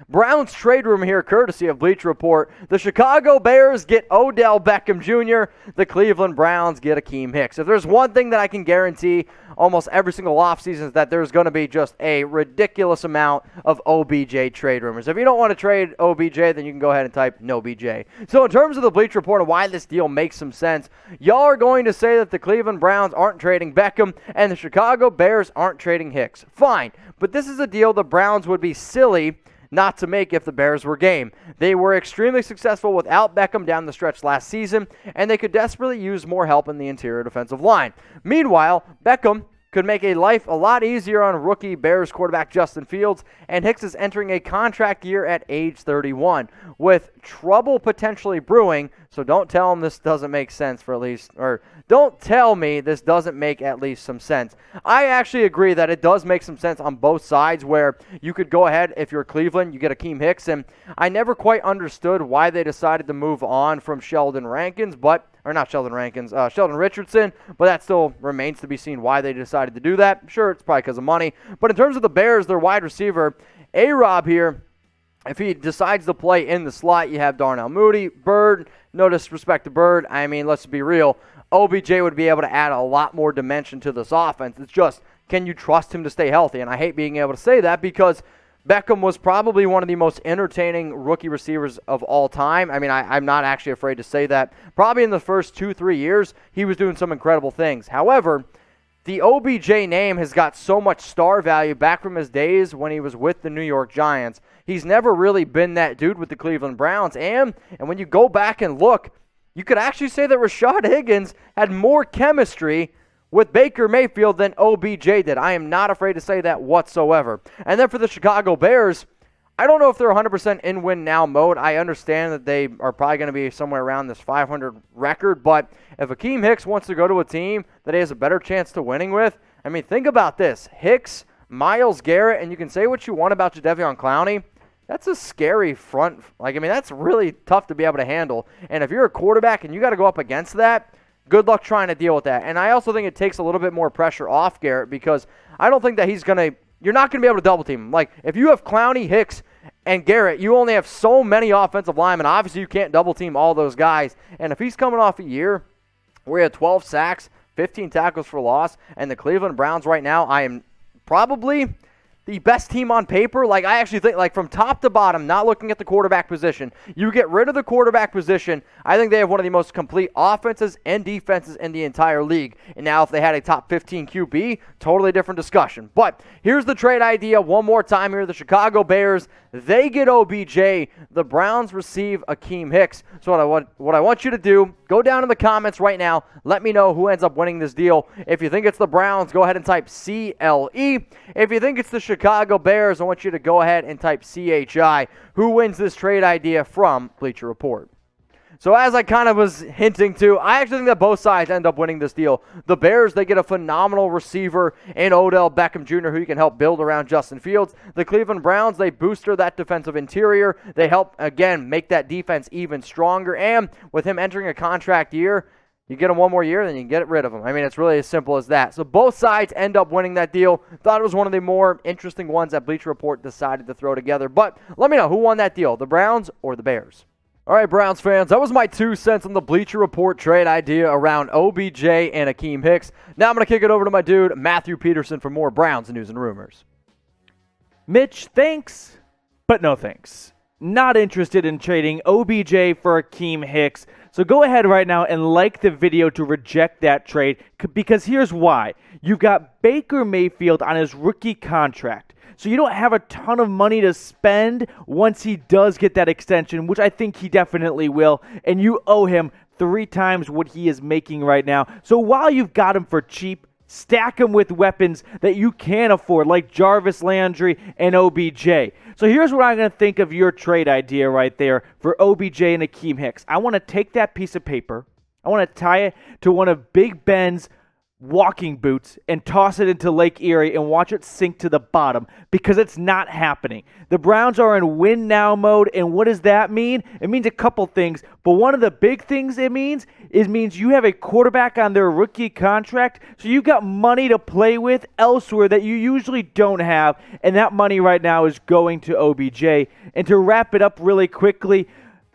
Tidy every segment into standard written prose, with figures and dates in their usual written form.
Browns trade room here, courtesy of Bleacher Report. The Chicago Bears get Odell Beckham Jr. The Cleveland Browns get Akiem Hicks. If there's one thing that I can guarantee almost every single offseason is that there's going to be just a ridiculous amount of OBJ trade rumors. If you don't want to trade OBJ, then you can go ahead and type no BJ. So in terms of the Bleacher Report and why this deal makes some sense, y'all are going to say that the Cleveland Browns aren't trading Beckham and the Chicago Bears aren't trading Hicks. Fine, but this is a deal the Browns would be silly not to make if the Bears were game. They were extremely successful without Beckham down the stretch last season, and they could desperately use more help in the interior defensive line. Meanwhile, Beckham could make life a lot easier on rookie Bears quarterback Justin Fields, and Hicks is entering a contract year at age 31, with trouble potentially brewing, so don't tell him this doesn't make sense don't tell me this doesn't make at least some sense. I actually agree that it does make some sense on both sides, where you could go ahead, if you're Cleveland, you get Akiem Hicks, and I never quite understood why they decided to move on from Sheldon Richardson, but that still remains to be seen why they decided to do that. Sure, it's probably because of money. But in terms of the Bears, their wide receiver, A-Rob here, if he decides to play in the slot, you have Darnell Mooney, Bird. No disrespect to Bird. I mean, let's be real. OBJ would be able to add a lot more dimension to this offense. It's just, can you trust him to stay healthy? And I hate being able to say that because Beckham was probably one of the most entertaining rookie receivers of all time. I mean, I'm not actually afraid to say that. Probably in the first 2-3 years, he was doing some incredible things. However, the OBJ name has got so much star value back from his days when he was with the New York Giants. He's never really been that dude with the Cleveland Browns. And when you go back and look, you could actually say that Rashad Higgins had more chemistry with Baker Mayfield than OBJ did. I am not afraid to say that whatsoever. And then for the Chicago Bears, I don't know if they're 100% in win now mode. I understand that they are probably going to be somewhere around this 500 record, but if Akiem Hicks wants to go to a team that he has a better chance to winning with, I mean, think about this. Hicks, Myles Garrett, and you can say what you want about Jadeveon Clowney. That's a scary front. That's really tough to be able to handle. And if you're a quarterback and you got to go up against that, good luck trying to deal with that. And I also think it takes a little bit more pressure off Garrett because I don't think that you're not going to be able to double team him. Like, if you have Clowney, Hicks, and Garrett, you only have so many offensive linemen. Obviously, you can't double team all those guys. And if he's coming off a year where he had 12 sacks, 15 tackles for loss, and the Cleveland Browns right now, I am probably the best team on paper. I actually think, from top to bottom, not looking at the quarterback position, you get rid of the quarterback position, I think they have one of the most complete offenses and defenses in the entire league. And now if they had a top 15 QB, totally different discussion. But here's the trade idea one more time here. The Chicago Bears, they get OBJ. The Browns receive Akiem Hicks. So what I want you to do, go down in the comments right now. Let me know who ends up winning this deal. If you think it's the Browns, go ahead and type CLE. If you think it's the Chicago Bears, I want you to go ahead and type CHI. Who wins this trade idea from Bleacher Report? So as I kind of was hinting to, I actually think that both sides end up winning this deal. The Bears, they get a phenomenal receiver in Odell Beckham Jr. who can help build around Justin Fields. The Cleveland Browns, they booster that defensive interior. They help, again, make that defense even stronger. And with him entering a contract year, you get him one more year, then you can get rid of him. I mean, it's really as simple as that. So both sides end up winning that deal. Thought it was one of the more interesting ones that Bleacher Report decided to throw together. But let me know who won that deal, the Browns or the Bears. All right, Browns fans, that was my 2 cents on the Bleacher Report trade idea around OBJ and Akiem Hicks. Now I'm going to kick it over to my dude, Matthew Peterson, for more Browns news and rumors. Mitch, thanks, but no thanks. Not interested in trading OBJ for Akiem Hicks. So go ahead right now and like the video to reject that trade, because here's why. You've got Baker Mayfield on his rookie contract. So you don't have a ton of money to spend once he does get that extension, which I think he definitely will, and you owe him 3 times what he is making right now. So while you've got him for cheap, stack him with weapons that you can afford, like Jarvis Landry and OBJ. So here's what I'm going to think of your trade idea right there for OBJ and Akiem Hicks. I want to take that piece of paper, I want to tie it to one of Big Ben's walking boots and toss it into Lake Erie and watch it sink to the bottom, because it's not happening. The Browns are in win now mode, and what does that mean? It means a couple things, but one of the big things it means you have a quarterback on their rookie contract, so you've got money to play with elsewhere that you usually don't have, and that money right now is going to OBJ. And to wrap it up really quickly,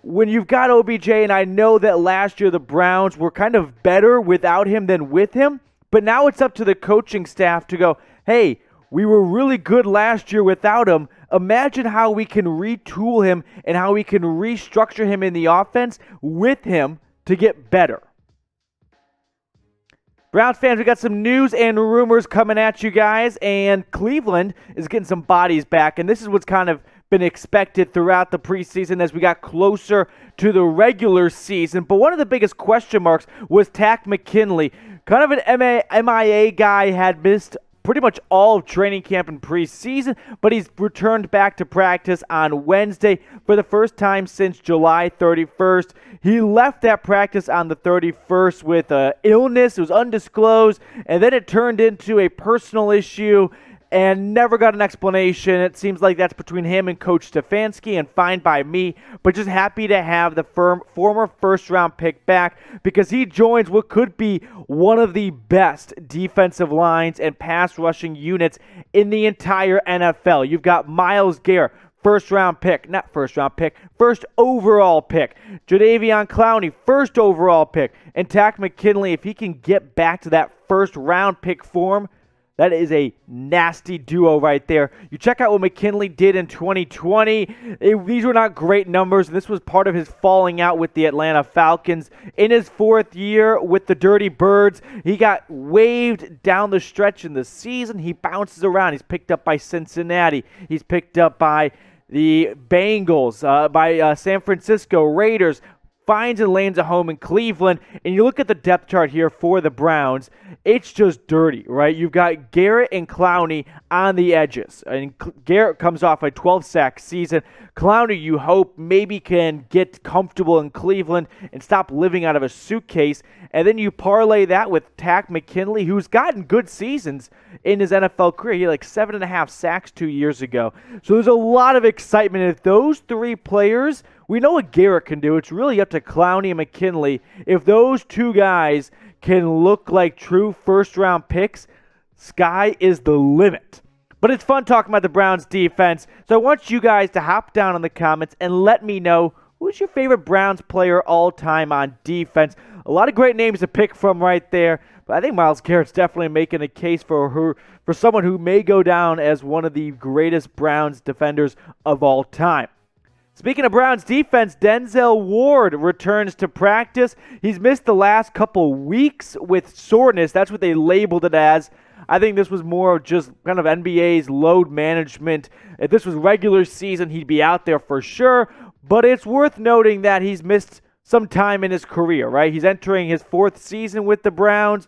when you've got OBJ, and I know that last year the Browns were kind of better without him than with him, but now it's up to the coaching staff to go, hey, we were really good last year without him. Imagine how we can retool him and how we can restructure him in the offense with him to get better. Browns fans, we got some news and rumors coming at you guys, and Cleveland is getting some bodies back, and this is what's kind of been expected throughout the preseason as we got closer to the regular season. But one of the biggest question marks was Takk McKinley. Kind of an MIA guy, had missed pretty much all of training camp and preseason, but he's returned back to practice on Wednesday for the first time since July 31st. He left that practice on the 31st with illness. It was undisclosed, and then it turned into a personal issue and never got an explanation. It seems like that's between him and Coach Stefanski, and fine by me, but just happy to have the former first-round pick back, because he joins what could be one of the best defensive lines and pass rushing units in the entire NFL. You've got Myles Garrett, first overall pick. Jadeveon Clowney, first overall pick. And Takk McKinley, if he can get back to that first-round pick form, that is a nasty duo right there. You check out what McKinley did in 2020. These were not great numbers, and this was part of his falling out with the Atlanta Falcons. In his fourth year with the Dirty Birds, he got waived down the stretch in the season. He bounces around. He's picked up by Cincinnati. He's picked up by the Bengals, by San Francisco Raiders. Finds and lands a home in Cleveland, and you look at the depth chart here for the Browns, it's just dirty, right? You've got Garrett and Clowney on the edges, and Garrett comes off a 12-sack season. Clowney, you hope, maybe can get comfortable in Cleveland and stop living out of a suitcase, and then you parlay that with Takk McKinley, who's gotten good seasons in his NFL career. He had like 7.5 sacks 2 years ago. So there's a lot of excitement. If those three players, we know what Garrett can do. It's really up to Clowney and McKinley. If those two guys can look like true first-round picks, sky is the limit. But it's fun talking about the Browns defense, so I want you guys to hop down in the comments and let me know who's your favorite Browns player all time on defense. A lot of great names to pick from right there, but I think Myles Garrett's definitely making a case for someone who may go down as one of the greatest Browns defenders of all time. Speaking of Browns defense, Denzel Ward returns to practice. He's missed the last couple weeks with soreness. That's what they labeled it as. I think this was more of just kind of NBA's load management. If this was regular season, he'd be out there for sure. But it's worth noting that he's missed some time in his career, right? He's entering his fourth season with the Browns,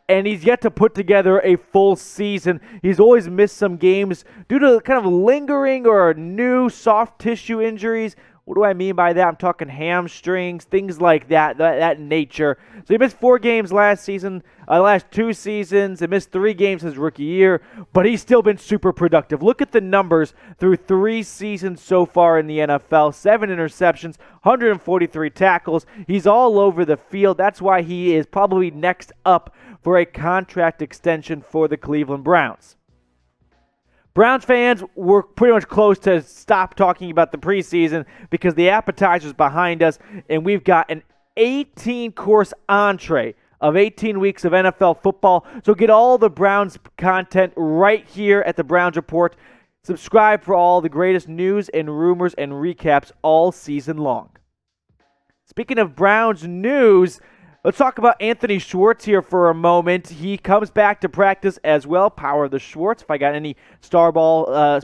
and he's yet to put together a full season. He's always missed some games due to kind of lingering or new soft tissue injuries. What do I mean by that? I'm talking hamstrings, things like that nature. So he missed 4 games last season, last 2 seasons. He missed 3 games his rookie year, but he's still been super productive. Look at the numbers through 3 seasons so far in the NFL. 7 interceptions, 143 tackles. He's all over the field. That's why he is probably next up for a contract extension for the Cleveland Browns. Browns fans, we're pretty much close to stop talking about the preseason because the appetizer's behind us, and we've got an 18-course entree of 18 weeks of NFL football. So get all the Browns content right here at the Browns Report. Subscribe for all the greatest news and rumors and recaps all season long. Speaking of Browns news, let's talk about Anthony Schwartz here for a moment. He comes back to practice as well. Power of the Schwartz. If I got any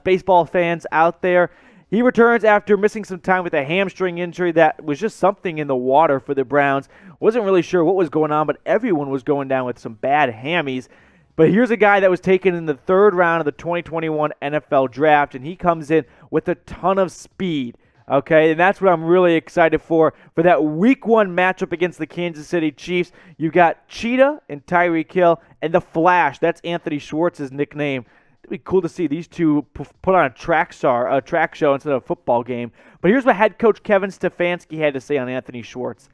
baseball fans out there. He returns after missing some time with a hamstring injury that was just something in the water for the Browns. Wasn't really sure what was going on, but everyone was going down with some bad hammies. But here's a guy that was taken in the 3rd round of the 2021 NFL Draft, and he comes in with a ton of speed. Okay, and that's what I'm really excited for that Week 1 matchup against the Kansas City Chiefs. You've got Cheetah and Tyreek Hill, and the Flash. That's Anthony Schwartz's nickname. It'd be cool to see these two put on a track show instead of a football game. But here's what head coach Kevin Stefanski had to say on Anthony Schwartz.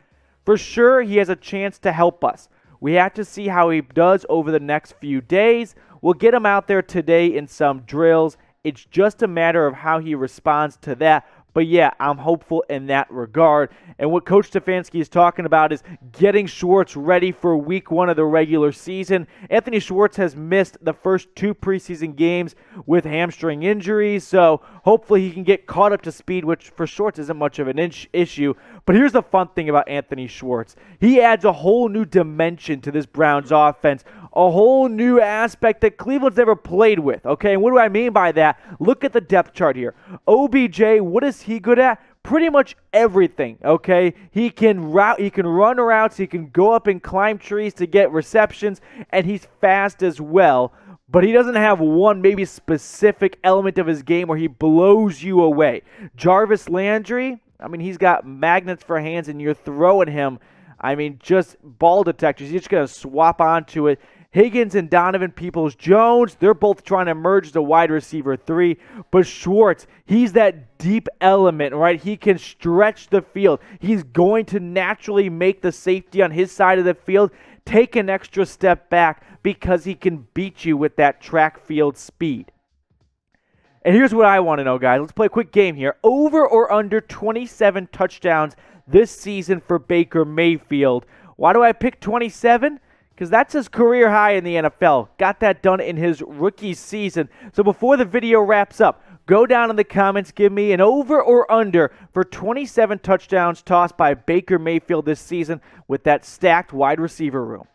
For sure, he has a chance to help us. We have to see how he does over the next few days. We'll get him out there today in some drills. It's just a matter of how he responds to that. But yeah, I'm hopeful in that regard. And what Coach Stefanski is talking about is getting Schwartz ready for Week 1 of the regular season. Anthony Schwartz has missed the first 2 preseason games with hamstring injuries, so hopefully he can get caught up to speed, which for Schwartz isn't much of an issue. But here's the fun thing about Anthony Schwartz. He adds a whole new dimension to this Browns offense, a whole new aspect that Cleveland's never played with, okay? And what do I mean by that? Look at the depth chart here. OBJ, what is he good at? Pretty much everything, okay? He can run routes, he can go up and climb trees to get receptions, and he's fast as well. But he doesn't have one maybe specific element of his game where he blows you away. Jarvis Landry, I mean, he's got magnets for hands, and you're throwing him, I mean, just ball detectors. You're just going to swap onto it. Higgins and Donovan Peoples-Jones, they're both trying to merge the wide receiver 3. But Schwartz, he's that deep element, right? He can stretch the field. He's going to naturally make the safety on his side of the field take an extra step back because he can beat you with that track field speed. And here's what I want to know, guys. Let's play a quick game here. Over or under 27 touchdowns this season for Baker Mayfield. Why do I pick 27? Because that's his career high in the NFL. Got that done in his rookie season. So before the video wraps up, go down in the comments, give me an over or under for 27 touchdowns tossed by Baker Mayfield this season with that stacked wide receiver room.